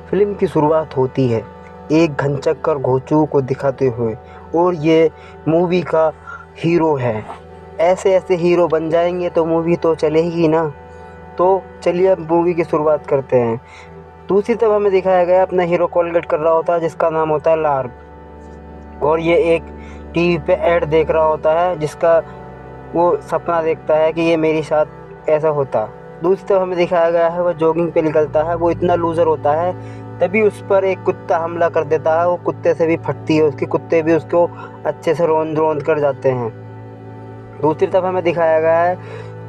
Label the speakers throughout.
Speaker 1: Film की शुरुआत होती है एक घनचक्कर घोंचू को दिखाते हुए, और ये मूवी का हीरो है। ऐसे ऐसे हीरो बन जाएंगे तो मूवी तो चलेगी ना। तो चलिए अब मूवी की शुरुआत करते हैं। दूसरी तरफ हमें दिखाया गया अपना हीरो कोलगेट कर रहा होता है जिसका नाम होता है लार्ग, और ये एक टीवी पे ऐड देख रहा होता है जिसका वो सपना देखता है कि ये मेरे साथ ऐसा होता। दूसरी तरफ हमें दिखाया गया है वो जॉगिंग पे निकलता है, वो इतना लूज़र होता है, तभी उस पर एक कुत्ता हमला कर देता है। वो कुत्ते से भी फटती है उसकी, कुत्ते भी उसको अच्छे से रोंद रोंद कर जाते हैं। दूसरी तरफ हमें दिखाया गया है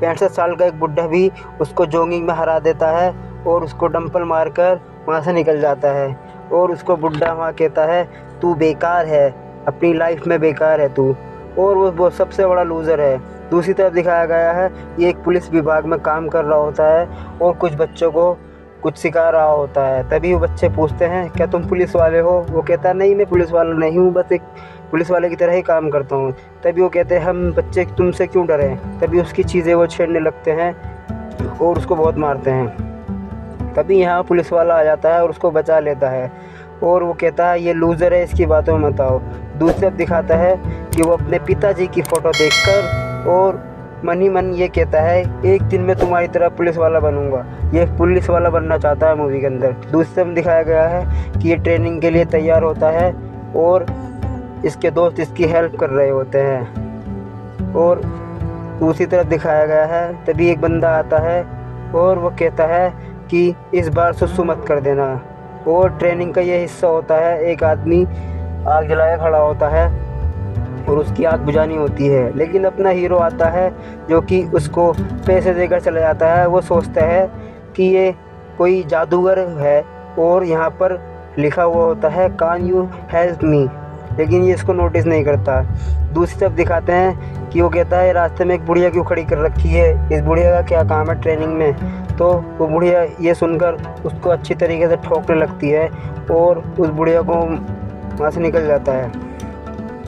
Speaker 1: 65 साल का एक बुढ़ा भी उसको जॉगिंग में हरा देता है और उसको डंपल मारकर वहाँ से निकल जाता है, और उसको बुढ़ा वहाँ कहता है तू बेकार है, अपनी लाइफ में बेकार है तू, और वो सबसे बड़ा लूज़र है। दूसरी तरफ दिखाया गया है ये एक पुलिस विभाग में काम कर रहा होता है और कुछ बच्चों को कुछ सिखा रहा होता है। तभी वो बच्चे पूछते हैं क्या तुम पुलिस वाले हो? वो कहता है नहीं, मैं पुलिस वाला नहीं हूँ, बस एक पुलिस वाले की तरह ही काम करता हूँ। तभी वो कहते हैं हम बच्चे तुमसे क्यों डरें? तभी उसकी चीज़ें वो छेड़ने लगते हैं और उसको बहुत मारते हैं। तभी यहाँ पुलिस वाला आ जाता है और उसको बचा लेता है, और वो कहता है ये लूज़र है, इसकी बातों में मत आओ। दूसरी तरफ दिखाता है कि वो अपने पिताजी की फ़ोटो देखकर और मन ही मन ये कहता है एक दिन मैं तुम्हारी तरह पुलिस वाला बनूंगा। ये पुलिस वाला बनना चाहता है मूवी के अंदर। दूसरी तरफ दिखाया गया है कि ये ट्रेनिंग के लिए तैयार होता है और इसके दोस्त इसकी हेल्प कर रहे होते हैं। और दूसरी तरफ दिखाया गया है तभी एक बंदा आता है और वो कहता है कि इस बार सुसु मत कर देना। और ट्रेनिंग का ये हिस्सा होता है एक आदमी आग जलाए खड़ा होता है और उसकी आग बुझानी होती है, लेकिन अपना हीरो आता है जो कि उसको पैसे देकर चला जाता है। वो सोचता है कि ये कोई जादूगर है और यहाँ पर लिखा हुआ होता है कैन यू हेल्प मी, लेकिन ये इसको नोटिस नहीं करता। दूसरी तरफ दिखाते हैं कि वो कहता है रास्ते में एक बुढ़िया क्यों खड़ी कर रखी है, इस बुढ़िया का क्या काम है ट्रेनिंग में? तो वो बुढ़िया ये सुनकर उसको अच्छी तरीके से ठोकने लगती है और उस बुढ़िया को वहाँ से निकल जाता है।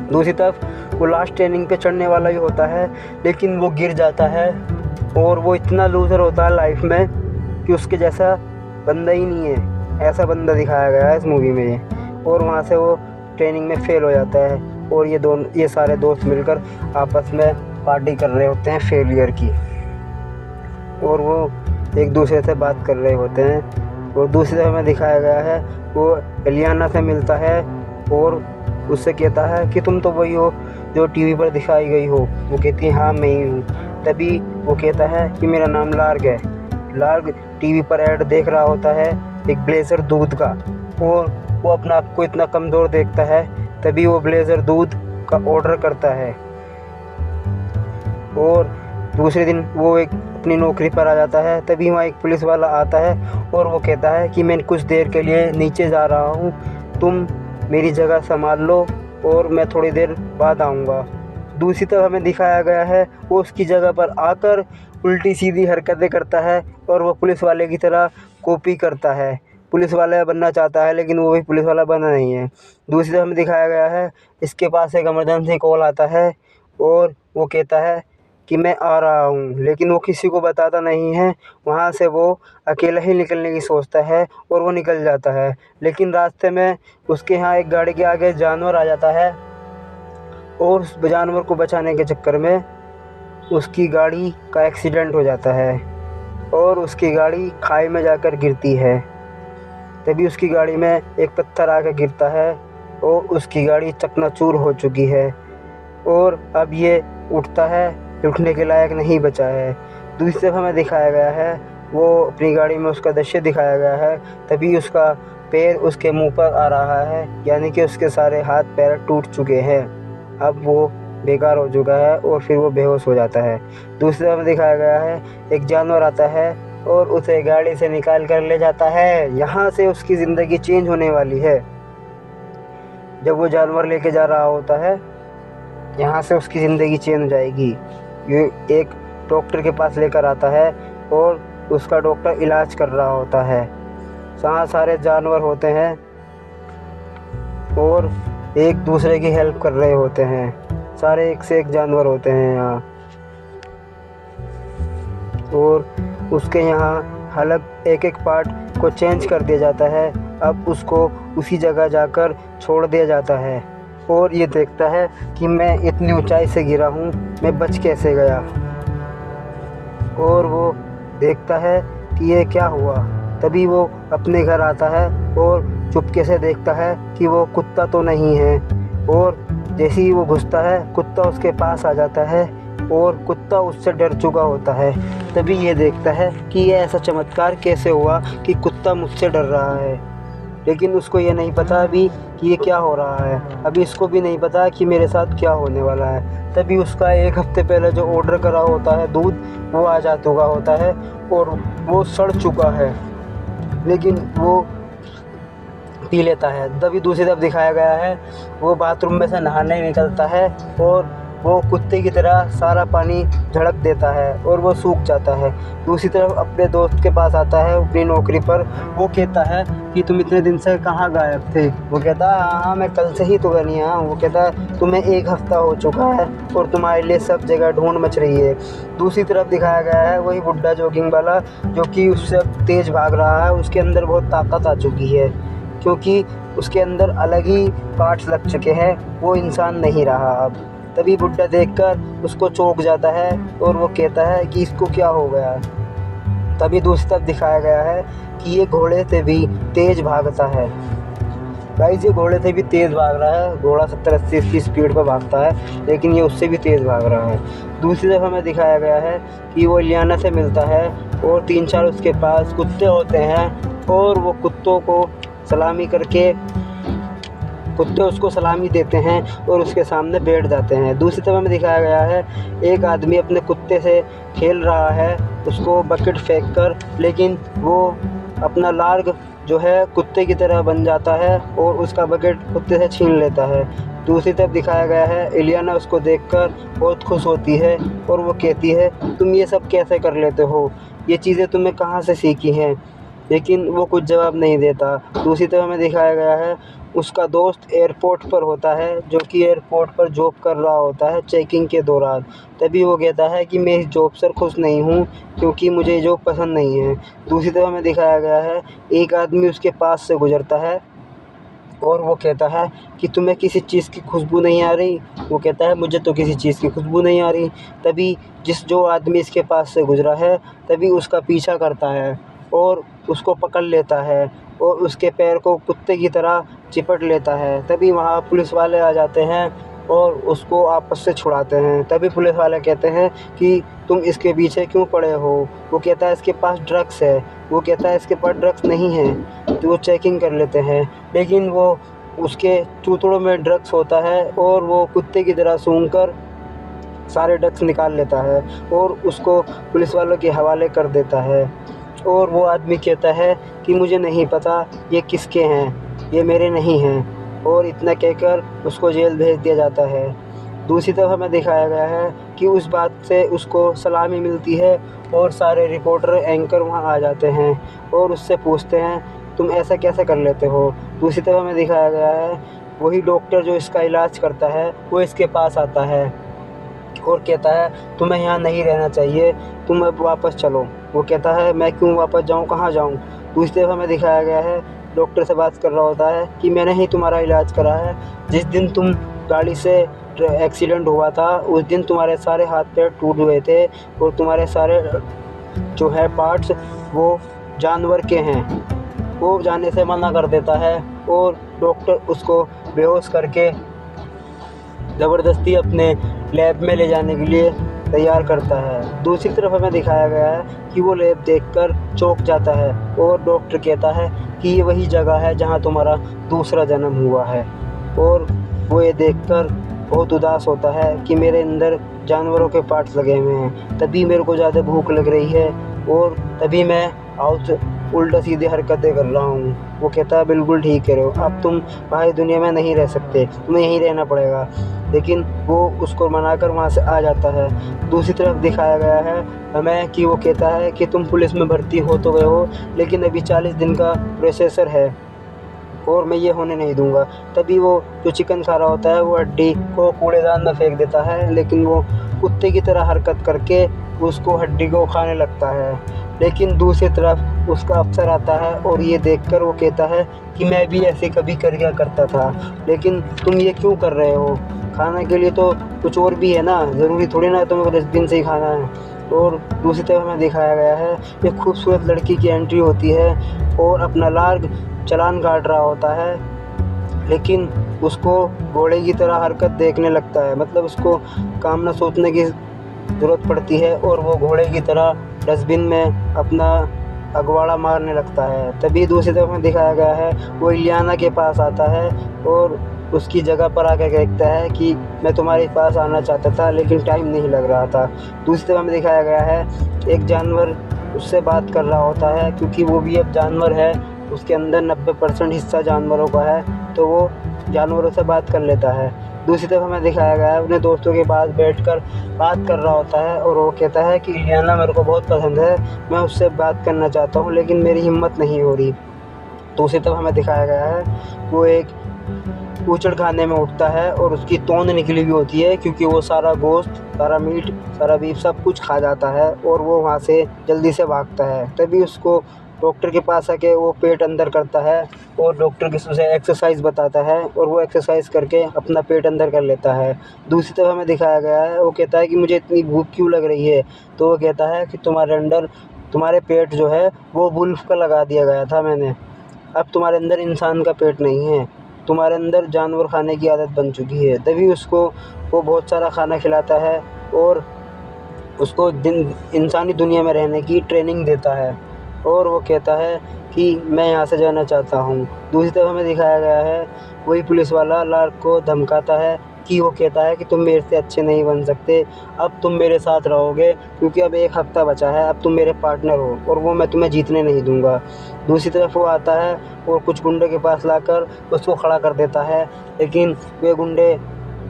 Speaker 1: दूसरी तरफ वो लास्ट ट्रेनिंग पे चढ़ने वाला ही होता है, लेकिन वो गिर जाता है और वो इतना लूज़र होता है लाइफ में कि उसके जैसा बंदा ही नहीं है। ऐसा बंदा दिखाया गया है इस मूवी में। और वहाँ से वो ट्रेनिंग में फेल हो जाता है और ये सारे दोस्त मिलकर आपस में पार्टी कर रहे होते हैं फेलियर की, और वो एक दूसरे से बात कर रहे होते हैं। और दूसरी तरफ में दिखाया गया है वो एलियाना से मिलता है और उससे कहता है कि तुम तो वही हो जो टीवी पर दिखाई गई हो। वो कहती है हाँ मैं ही हूँ। तभी वो कहता है कि मेरा नाम लार्ग है। लार्ग टीवी पर ऐड देख रहा होता है एक ब्लेज़र दूध का, और वो अपना आप को इतना कमज़ोर देखता है। तभी वो ब्लेज़र दूध का ऑर्डर करता है और दूसरे दिन वो एक अपनी नौकरी पर आ जाता है। तभी वहाँ एक पुलिस वाला आता है और वो कहता है कि मैं कुछ देर के लिए नीचे जा रहा हूँ, तुम मेरी जगह संभाल लो और मैं थोड़ी देर बाद आऊँगा। दूसरी तरफ हमें दिखाया गया है वो उसकी जगह पर आकर उल्टी सीधी हरकतें करता है और वो पुलिस वाले की तरह कॉपी करता है। पुलिस वाला बनना चाहता है लेकिन वो भी पुलिस वाला बना नहीं है। दूसरी तरफ हमें दिखाया गया है इसके पास एक इमरजेंसी कॉल आता है और वो कहता है कि मैं आ रहा हूँ, लेकिन वो किसी को बताता नहीं है। वहाँ से वो अकेला ही निकलने की सोचता है और वो निकल जाता है, लेकिन रास्ते में उसके यहाँ एक गाड़ी के आगे जानवर आ जाता है और उस जानवर को बचाने के चक्कर में उसकी गाड़ी का एक्सीडेंट हो जाता है और उसकी गाड़ी खाई में जाकर गिरती है। तभी उसकी गाड़ी में एक पत्थर आकर गिरता है और उसकी गाड़ी चकनाचूर हो चुकी है और अब ये उठता है, उठने के लायक नहीं बचा है। दूसरी तरफ हमें दिखाया गया है वो अपनी गाड़ी में उसका दृश्य दिखाया गया है। तभी उसका पैर उसके मुंह पर आ रहा है, यानी कि उसके सारे हाथ पैर टूट चुके हैं। अब वो बेकार हो चुका है और फिर वो बेहोश हो जाता है। दूसरी तरफ दिखाया गया है एक जानवर आता है और उसे गाड़ी से निकाल कर ले जाता है। यहाँ से उसकी ज़िंदगी चेंज होने वाली है। जब वो जानवर लेके जा रहा होता है यहाँ से उसकी ज़िंदगी चेंज हो जाएगी। ये एक डॉक्टर के पास लेकर आता है और उसका डॉक्टर इलाज कर रहा होता है। यहाँ सारे जानवर होते हैं और एक दूसरे की हेल्प कर रहे होते हैं। सारे एक से एक जानवर होते हैं यहाँ, और उसके यहाँ अलग एक एक पार्ट को चेंज कर दिया जाता है अब उसको उसी जगह जाकर छोड़ दिया जाता है और ये देखता है कि मैं इतनी ऊंचाई से गिरा हूँ, मैं बच कैसे गया। और वो देखता है कि ये क्या हुआ। तभी वो अपने घर आता है और चुपके से देखता है कि वो कुत्ता तो नहीं है। और जैसे ही वो घुसता है, कुत्ता उसके पास आ जाता है और कुत्ता उससे डर चुका होता है। तभी ये देखता है कि ये ऐसा चमत्कार कैसे हुआ कि कुत्ता मुझसे डर रहा है। लेकिन उसको ये नहीं पता अभी कि ये क्या हो रहा है। अभी इसको भी नहीं पता कि मेरे साथ क्या होने वाला है। तभी उसका 1 हफ्ते पहले जो ऑर्डर करा होता है दूध, वो आ जा चुका होता है और वो सड़ चुका है, लेकिन वो पी लेता है। तभी दूसरी तरफ दिखाया गया है, वो बाथरूम में से नहाने निकलता है और वो कुत्ते की तरह सारा पानी झड़क देता है और वो सूख जाता है। दूसरी तरफ अपने दोस्त के पास आता है अपनी नौकरी पर। वो कहता है कि तुम इतने दिन से कहाँ गायब थे। वो कहता है हाँ, मैं कल से ही तो घर नहीं आया हूँ। वो कहता है तुम्हें 1 हफ्ता हो चुका है और तुम्हारे लिए सब जगह ढूंढ मच रही है। दूसरी तरफ दिखाया गया है वही बुड्ढा जॉगिंग वाला, जो कि उससे तेज़ भाग रहा है। उसके अंदर बहुत ताकत आ चुकी है, क्योंकि उसके अंदर अलग ही पार्ट्स लग चुके हैं, वो इंसान नहीं रहा अब। तभी बुड्ढा देखकर उसको चौंक जाता है और वो कहता है कि इसको क्या हो गया। तभी दूसरी तरफ दिखाया गया है कि ये घोड़े से भी तेज़ भागता है। गाइस, ये घोड़े से भी तेज़ भाग रहा है। घोड़ा 70-80 की स्पीड पर भागता है, लेकिन ये उससे भी तेज़ भाग रहा है। दूसरी तरफ हमें दिखाया गया है कि वो इलियाना से मिलता है और 3-4 उसके पास कुत्ते होते हैं और वो कुत्तों को सलामी करके कुत्ते उसको सलामी देते हैं और उसके सामने बैठ जाते हैं। दूसरी तरफ हमें दिखाया गया है एक आदमी अपने कुत्ते से खेल रहा है, उसको बकेट फेंक कर, लेकिन वो अपना लार्ग जो है कुत्ते की तरह बन जाता है और उसका बकेट कुत्ते से छीन लेता है। दूसरी तरफ दिखाया गया है इलियाना उसको देखकर बहुत खुश होती है और वो कहती है तुम ये सब कैसे कर लेते हो, ये चीज़ें तुम्हें कहाँ से सीखी हैं। लेकिन वो कुछ जवाब नहीं देता। दूसरी तरफ हमें दिखाया गया है उसका दोस्त एयरपोर्ट पर होता है, जो कि एयरपोर्ट पर जॉब कर रहा होता है चेकिंग के दौरान। तभी वो कहता है कि मैं इस जॉब से खुश नहीं हूँ, क्योंकि मुझे जॉब पसंद नहीं है। दूसरी तरफ हमें दिखाया गया है एक आदमी उसके पास से गुजरता है और वो कहता है कि तुम्हें किसी चीज़ की खुशबू नहीं आ रही। वो कहता है मुझे तो किसी चीज़ की खुशबू नहीं आ रही। तभी जो आदमी इसके पास से गुजरा है, तभी उसका पीछा करता है और उसको पकड़ लेता है और उसके पैर को कुत्ते की तरह चिपट लेता है। तभी वहाँ पुलिस वाले आ जाते हैं और उसको आपस से छुड़ाते हैं। तभी पुलिस वाले कहते हैं कि तुम इसके पीछे क्यों पड़े हो। वो कहता है इसके पास ड्रग्स है। वो कहता है इसके पास ड्रग्स नहीं है। तो वो चेकिंग कर लेते हैं, लेकिन वो उसके चूतड़ों में ड्रग्स होता है और वो कुत्ते की तरह सूंघकर सारे ड्रग्स निकाल लेता है और उसको पुलिस वालों के हवाले कर देता है। और वो आदमी कहता है कि मुझे नहीं पता ये किसके हैं, ये मेरे नहीं हैं, और इतना कहकर उसको जेल भेज दिया जाता है। दूसरी तरफ हमें दिखाया गया है कि उस बात से उसको सलामी मिलती है और सारे रिपोर्टर एंकर वहाँ आ जाते हैं और उससे पूछते हैं तुम ऐसा कैसे कर लेते हो। दूसरी तरफ हमें दिखाया गया है वही डॉक्टर जो इसका इलाज करता है वो इसके पास आता है और कहता है तुम्हें यहाँ नहीं रहना चाहिए, तुम अब वापस चलो। वो कहता है मैं क्यों वापस जाऊँ, कहाँ जाऊँ। दूसरी तरफ हमें दिखाया गया है डॉक्टर से बात कर रहा होता है कि मैंने ही तुम्हारा इलाज करा है। जिस दिन तुम गाड़ी से एक्सीडेंट हुआ था उस दिन तुम्हारे सारे हाथ पैर टूट गए थे और तुम्हारे सारे जो है पार्ट्स वो जानवर के हैं। वो जाने से मना कर देता है और डॉक्टर उसको बेहोश करके ज़बरदस्ती अपने लैब में ले जाने के लिए तैयार करता है। दूसरी तरफ हमें दिखाया गया है कि वो लैब देखकर चौंक जाता है और डॉक्टर कहता है कि ये वही जगह है जहाँ तुम्हारा दूसरा जन्म हुआ है। और वो ये देखकर बहुत उदास होता है कि मेरे अंदर जानवरों के पार्ट्स लगे हुए हैं। तभी मेरे को ज़्यादा भूख लग रही है और तभी मैं उल्टा सीधे हरकतें कर रहा हूँ। वो कहता है बिल्कुल ठीक कह रहे हो, अब तुम बाहरी दुनिया में नहीं रह सकते, तुम्हें यहीं रहना पड़ेगा। लेकिन वो उसको मनाकर वहाँ से आ जाता है। दूसरी तरफ दिखाया गया है हमें कि वो कहता है कि तुम पुलिस में भर्ती हो तो गए हो, लेकिन अभी 40 दिन का प्रोसेसर है और मैं ये होने नहीं दूंगा। तभी वो जो चिकन खा रहा होता है वो हड्डी को कूड़ेदान में फेंक देता है, लेकिन वो कुत्ते की तरह हरकत करके उसको हड्डी को खाने लगता है। लेकिन दूसरी तरफ उसका अफसर आता है और ये देखकर वो कहता है कि मैं भी ऐसे कभी कर क्या करता था, लेकिन तुम ये क्यों कर रहे हो? खाने के लिए तो कुछ और भी है ना, ज़रूरी थोड़ी ना तुम्हें डस्टबिन से ही खाना है। और दूसरी तरफ हमें दिखाया गया है एक खूबसूरत लड़की की एंट्री होती है और अपना लार्ग चालान काट रहा होता है, लेकिन उसको घोड़े की तरह हरकत देखने लगता है, मतलब उसको काम ना सोचने की ज़रूरत पड़ती है और वो घोड़े की तरह डस्टबिन में अपना अगवाड़ा मारने लगता है। तभी दूसरी तरफ में दिखाया गया है वो इलियाना के पास आता है और उसकी जगह पर आकर कहता है कि मैं तुम्हारे पास आना चाहता था लेकिन टाइम नहीं लग रहा था। दूसरी तरफ में दिखाया गया है एक जानवर उससे बात कर रहा होता है, क्योंकि वो भी अब जानवर है, उसके अंदर 90% हिस्सा जानवरों का है, तो वो जानवरों से बात कर लेता है। दूसरी तरफ हमें दिखाया गया है अपने दोस्तों के पास बैठकर बात कर रहा होता है और वो कहता है कि इलियाना मेरे को बहुत पसंद है, मैं उससे बात करना चाहता हूँ लेकिन मेरी हिम्मत नहीं हो रही। दूसरी तरफ हमें दिखाया गया है वो एक ऊचड़ खाने में उठता है और उसकी तोंद निकली हुई होती है, क्योंकि वो सारा गोश्त, सारा मीट, सारा बीफ सब कुछ खा जाता है और वो वहाँ से जल्दी से भागता है। तभी उसको डॉक्टर के पास आके वो पेट अंदर करता है और डॉक्टर उसे एक्सरसाइज बताता है और वो एक्सरसाइज करके अपना पेट अंदर कर लेता है। दूसरी तरफ हमें दिखाया गया है वो कहता है कि मुझे इतनी भूख क्यों लग रही है, तो वो कहता है कि तुम्हारे पेट जो है वो वुल्फ का लगा दिया गया था मैंने, अब तुम्हारे अंदर इंसान का पेट नहीं है, तुम्हारे अंदर जानवर खाने की आदत बन चुकी है। तभी उसको वो बहुत सारा खाना खिलाता है और उसको इंसानी दुनिया में रहने की ट्रेनिंग देता है और वो कहता है कि मैं यहाँ से जाना चाहता हूँ। दूसरी तरफ हमें दिखाया गया है वही पुलिस वाला लार्क को धमकाता है कि वो कहता है कि तुम मेरे से अच्छे नहीं बन सकते, अब तुम मेरे साथ रहोगे क्योंकि अब 1 हफ़्ता बचा है, अब तुम मेरे पार्टनर हो और वो मैं तुम्हें जीतने नहीं दूंगा। दूसरी तरफ वो आता है और कुछ गुंडे के पास लाकर उसको खड़ा कर देता है, लेकिन वे गुंडे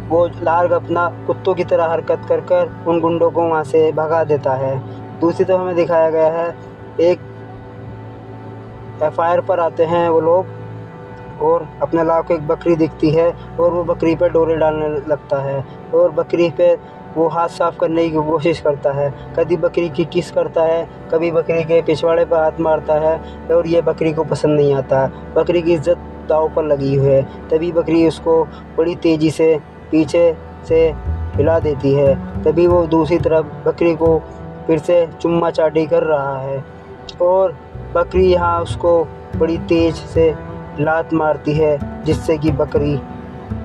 Speaker 1: वो लार्क अपना कुत्तों की तरह हरकत कर कर उन गुंडों को वहाँ से भगा देता है। दूसरी तरफ हमें दिखाया गया है एक एफआईआर पर आते हैं वो लोग और अपने लार्क को एक बकरी दिखती है और वो बकरी पे डोरे डालने लगता है और बकरी पे वो हाथ साफ़ करने की कोशिश करता है, कभी बकरी की किस करता है, कभी बकरी के पिछवाड़े पर हाथ मारता है और ये बकरी को पसंद नहीं आता। बकरी की इज्जत दांव पर लगी हुई है। तभी बकरी उसको बड़ी तेज़ी से पीछे से हिला देती है। तभी वो दूसरी तरफ बकरी को फिर से चुम्मा चाटी कर रहा है और बकरी यहाँ उसको बड़ी तेज़ से लात मारती है, जिससे कि बकरी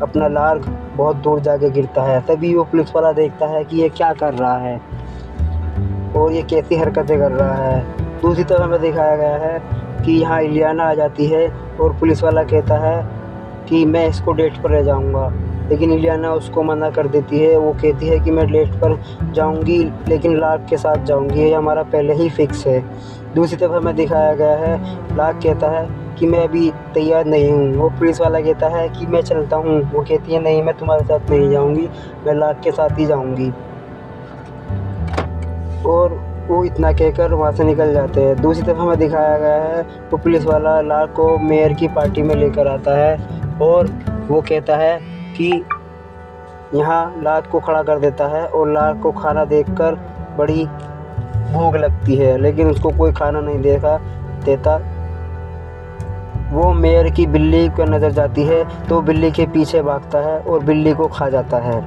Speaker 1: अपना लार्क बहुत दूर जाके गिरता है। तभी वो पुलिस वाला देखता है कि ये क्या कर रहा है और ये कैसी हरकतें कर रहा है। दूसरी तरफ हमें दिखाया गया है कि यहाँ इलियाना आ जाती है और पुलिस वाला कहता है कि मैं इसको डेट पर ले जाऊँगा, लेकिन इलियाना उसको मना कर देती है। वो कहती है कि मैं डेट पर जाऊँगी लेकिन लार्क के साथ जाऊँगी, ये हमारा पहले ही फिक्स है। दूसरी तरफ हमें दिखाया गया है लार्क कहता है कि मैं अभी तैयार नहीं हूँ। वो पुलिस वाला कहता है कि मैं चलता हूँ। वो कहती है नहीं, मैं तुम्हारे साथ नहीं जाऊँगी, मैं लार्क के साथ ही जाऊँगी। और वो इतना कहकर वहाँ से निकल जाते हैं। दूसरी तरफ हमें दिखाया गया है वो पुलिस वाला लार्क को मेयर की पार्टी में लेकर आता है और वो कहता है कि यहाँ लार्क को खड़ा कर देता है और लार्क को खाना देखकर बड़ी भूख लगती है, लेकिन उसको कोई खाना नहीं देता। वो मेयर की बिल्ली पर नज़र जाती है तो बिल्ली के पीछे भागता है और बिल्ली को खा जाता है।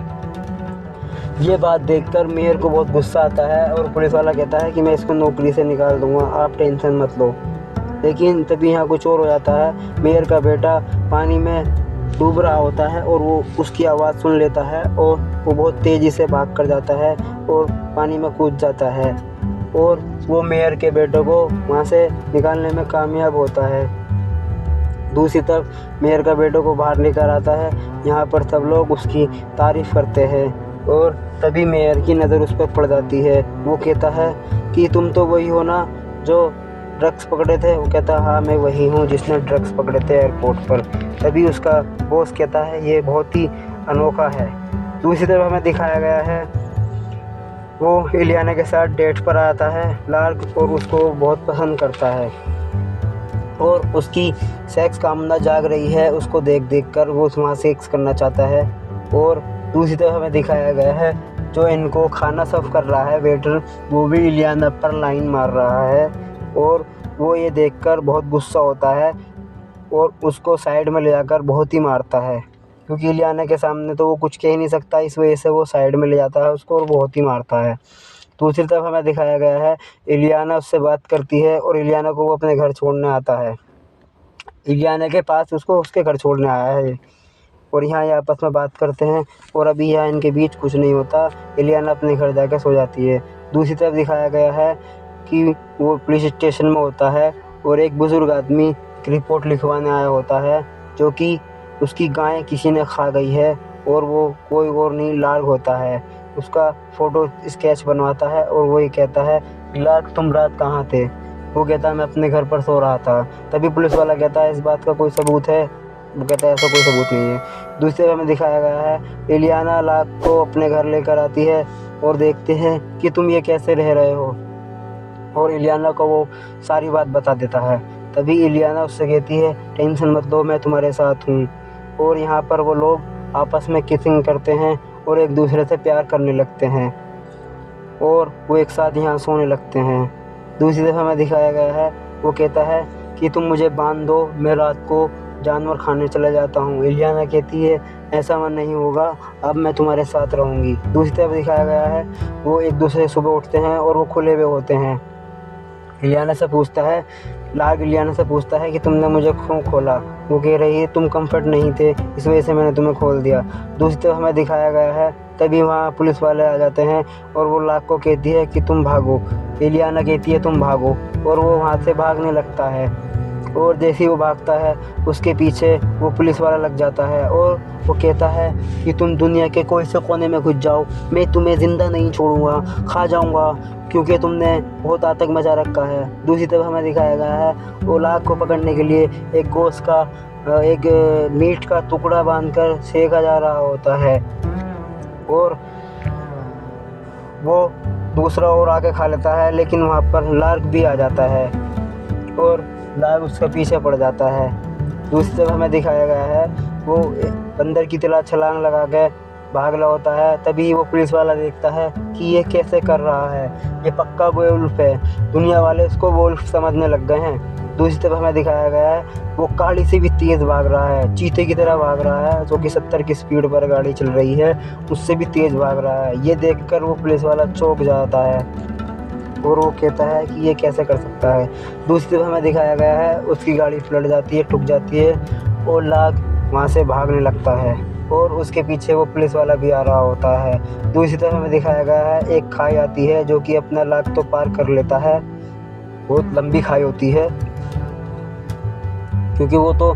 Speaker 1: ये बात देखकर मेयर को बहुत गुस्सा आता है और पुलिस वाला कहता है कि मैं इसको नौकरी से निकाल दूंगा, आप टेंशन मत लो। लेकिन तभी यहाँ कुछ और हो जाता है। मेयर का बेटा पानी में डूब रहा होता है और वो उसकी आवाज़ सुन लेता है और वो बहुत तेज़ी से भाग कर जाता है और पानी में कूद जाता है और वो मेयर के बेटे को वहाँ से निकालने में कामयाब होता है। दूसरी तरफ मेयर का बेटों को बाहर लेकर आता है। यहाँ पर सब लोग उसकी तारीफ़ करते हैं और तभी मेयर की नज़र उस पर पड़ जाती है। वो कहता है कि तुम तो वही हो ना जो ड्रग्स पकड़े थे। वो कहता है हाँ, मैं वही हूँ जिसने ड्रग्स पकड़े थे एयरपोर्ट पर। तभी उसका बॉस कहता है ये बहुत ही अनोखा है। दूसरी तरफ हमें दिखाया गया है वो इलियाना के साथ डेट पर आता है लार्क और उसको बहुत पसंद करता है और उसकी सेक्स कामना जाग रही है। उसको देख कर वो वहाँ सेक्स करना चाहता है। और दूसरी तरफ हमें दिखाया गया है जो इनको खाना सर्व कर रहा है वेटर, वो भी इलियाना पर लाइन मार रहा है और वो ये देखकर बहुत गुस्सा होता है और उसको साइड में ले जाकर बहुत ही मारता है, क्योंकि इलियाना के सामने तो वो कुछ कह ही नहीं सकता। इस वजह से वो साइड में ले जाता है उसको और बहुत ही मारता है। दूसरी तरफ हमें दिखाया गया है इलियाना उससे बात करती है और इलियाना को वो अपने घर छोड़ने आता है। इलियाना के पास उसको उसके घर छोड़ने आया है और यहाँ ये आपस में बात करते हैं और अभी यहाँ इनके बीच कुछ नहीं होता। इलियाना अपने घर जाकर सो जाती है। दूसरी तरफ दिखाया गया है कि वो पुलिस स्टेशन में होता है और एक बुज़ुर्ग आदमी एक रिपोर्ट लिखवाने आया होता है, जो कि उसकी गाय किसी ने खा गई है और वो कोई और नहीं लार्ग होता है। उसका फ़ोटो स्केच बनवाता है और वो ये कहता है, लार्ग तुम रात कहाँ थे? वो कहता है मैं अपने घर पर सो रहा था। तभी पुलिस वाला कहता है इस बात का कोई सबूत है? वो कहता है ऐसा कोई सबूत नहीं है। दूसरे में दिखाया गया है इलियाना लार्ग को अपने घर लेकर आती है और देखते हैं कि तुम ये कैसे रह रहे हो, और इलियाना को वो सारी बात बता देता है। तभी इलियाना उससे कहती है टेंशन मत लो, मैं तुम्हारे साथ हूँ। और यहाँ पर वो लोग आपस में किसिंग करते हैं और एक दूसरे से प्यार करने लगते हैं और वो एक साथ यहाँ सोने लगते हैं। दूसरी तरफ हमें दिखाया गया है वो कहता है कि तुम मुझे बांध दो, मैं रात को जानवर खाने चला जाता हूँ। इलियाना कहती है ऐसा मन नहीं होगा, अब मैं तुम्हारे साथ रहूँगी। दूसरी तरफ दिखाया गया है वो एक दूसरे सुबह उठते हैं और वो खुले हुए होते हैं। इलियाना से पूछता है लार्ग इलियाना से पूछता है कि तुमने मुझे क्यों खोला? वो कह रही है तुम कंफर्ट नहीं थे, इस वजह से मैंने तुम्हें खोल दिया। दूसरी तरफ हमें दिखाया गया है तभी वहाँ पुलिस वाले आ जाते हैं और वो लार्ग को कहती है कि तुम भागो। इलियाना कहती है तुम भागो और वो वहाँ से भागने लगता है और जैसे ही वो भागता है उसके पीछे वो पुलिस वाला लग जाता है और वो कहता है कि तुम दुनिया के कोई से कोने में घुस जाओ, मैं तुम्हें ज़िंदा नहीं छोड़ूंगा, खा जाऊंगा, क्योंकि तुमने बहुत आतंक मचा रखा है। दूसरी तरफ हमें दिखाया गया है वो लार्ग को पकड़ने के लिए एक गोश्त का एक मीट का टुकड़ा बांधकर सेका जा रहा होता है और वो दूसरा और आके खा लेता है, लेकिन वहाँ पर लार्ग भी आ जाता है और लार्ग उसके पीछे पड़ जाता है। दूसरी तरफ हमें दिखाया गया है वो बंदर की तरह छलांग लगा के भाग रहा होता है। तभी वो पुलिस वाला देखता है कि ये कैसे कर रहा है, ये पक्का वुल्फ है। दुनिया वाले इसको वुल्फ समझने लग गए हैं। दूसरी तरफ हमें दिखाया गया है वो गाड़ी से भी तेज़ भाग रहा है, चीते की तरह भाग रहा है, जो कि 70 की स्पीड पर गाड़ी चल रही है उससे भी तेज़ भाग रहा है। ये देखकर वो पुलिस वाला चौंक जाता है और वो कहता है कि ये कैसे कर सकता है। दूसरी तरफ हमें दिखाया गया है उसकी गाड़ी पलट जाती है, ठुक जाती है और लार्ग वहाँ से भागने लगता है और उसके पीछे वो पुलिस वाला भी आ रहा होता है। दूसरी तरफ हमें दिखाया गया है एक खाई आती है जो कि अपना लार्ग तो पार कर लेता है, बहुत लंबी खाई होती है क्योंकि वो तो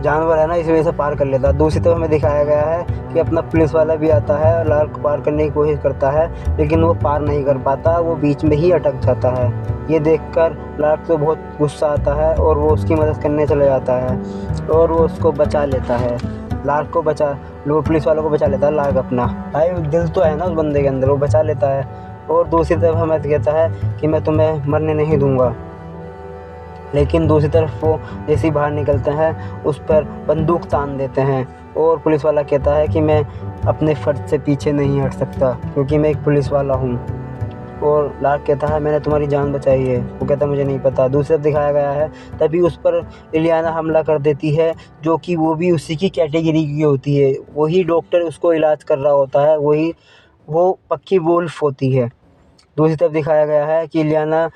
Speaker 1: जानवर है ना, इस वजह से पार कर लेता है। दूसरी तरफ हमें दिखाया गया है कि अपना पुलिस वाला भी आता है और लार्ग को पार करने की कोशिश करता है, लेकिन वो पार नहीं कर पाता, वो बीच में ही अटक जाता है। ये देखकर लार्ग को बहुत गुस्सा आता है और वो उसकी मदद करने चला जाता है और वो उसको बचा लेता है। लार्ग को वो पुलिस वालों को बचा लेता है लार्ग अपना। भाई दिल तो है ना उस बंदे के अंदर, वो बचा लेता है। और दूसरी तरफ हमें कहता है कि मैं तुम्हें मरने नहीं दूँगा, लेकिन दूसरी तरफ वो जैसे ही बाहर निकलते हैं उस पर बंदूक तान देते हैं और पुलिस वाला कहता है कि मैं अपने फ़र्ज से पीछे नहीं हट सकता क्योंकि मैं एक पुलिस वाला हूँ। और लार्ग कहता है मैंने तुम्हारी जान बचाई है। वो कहता है मुझे नहीं पता। दूसरी तरफ दिखाया गया है तभी उस पर इलियाना हमला कर देती है, जो कि वो भी उसी की कैटेगरी की होती है, वही डॉक्टर उसको इलाज कर रहा होता है, वो पक्की वुल्फ होती है। दूसरी तरफ दिखाया गया है कि इलियाना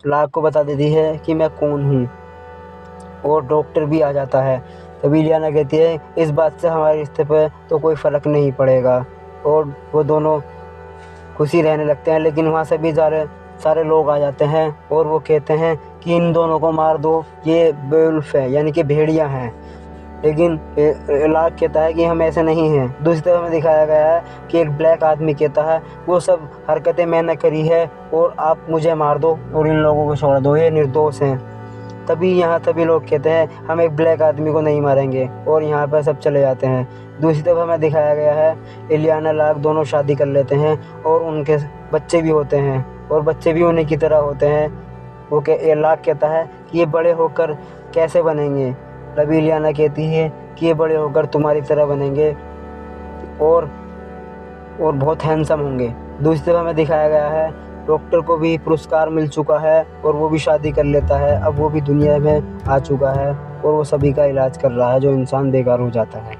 Speaker 1: लार्ग को बता देती है कि मैं कौन हूँ और डॉक्टर भी आ जाता है। तभी इलियाना कहती है इस बात से हमारे रिश्ते पर तो कोई फ़र्क नहीं पड़ेगा और वो दोनों खुशी रहने लगते हैं। लेकिन वहाँ से भी सारे लोग आ जाते हैं और वो कहते हैं कि इन दोनों को मार दो, ये वुल्फ है यानी कि भेड़िया हैं। लेकिन लार्ग कहता है कि हम ऐसे नहीं हैं। दूसरी तरफ हमें दिखाया गया है कि एक ब्लैक आदमी कहता है वो सब हरकतें मैंने करी है और आप मुझे मार दो और इन लोगों को छोड़ दो, ये निर्दोष हैं। तभी यहाँ सभी लोग कहते हैं हम एक ब्लैक आदमी को नहीं मारेंगे और यहाँ पर सब चले जाते हैं। दूसरी तरफ हमें दिखाया गया है इलियाना लार्ग दोनों शादी कर लेते हैं और उनके बच्चे भी होते हैं और बच्चे भी उन्हीं की तरह होते हैं। लार्ग कहता है कि ये बड़े होकर कैसे बनेंगे? तभी इलियाना कहती है कि ये बड़े होकर तुम्हारी तरह बनेंगे और और बहुत हैंडसम होंगे। दूसरी तरफ हमें दिखाया गया है डॉक्टर को भी पुरस्कार मिल चुका है और वो भी शादी कर लेता है। अब वो भी दुनिया में आ चुका है और वो सभी का इलाज कर रहा है जो इंसान बेकार हो जाता है।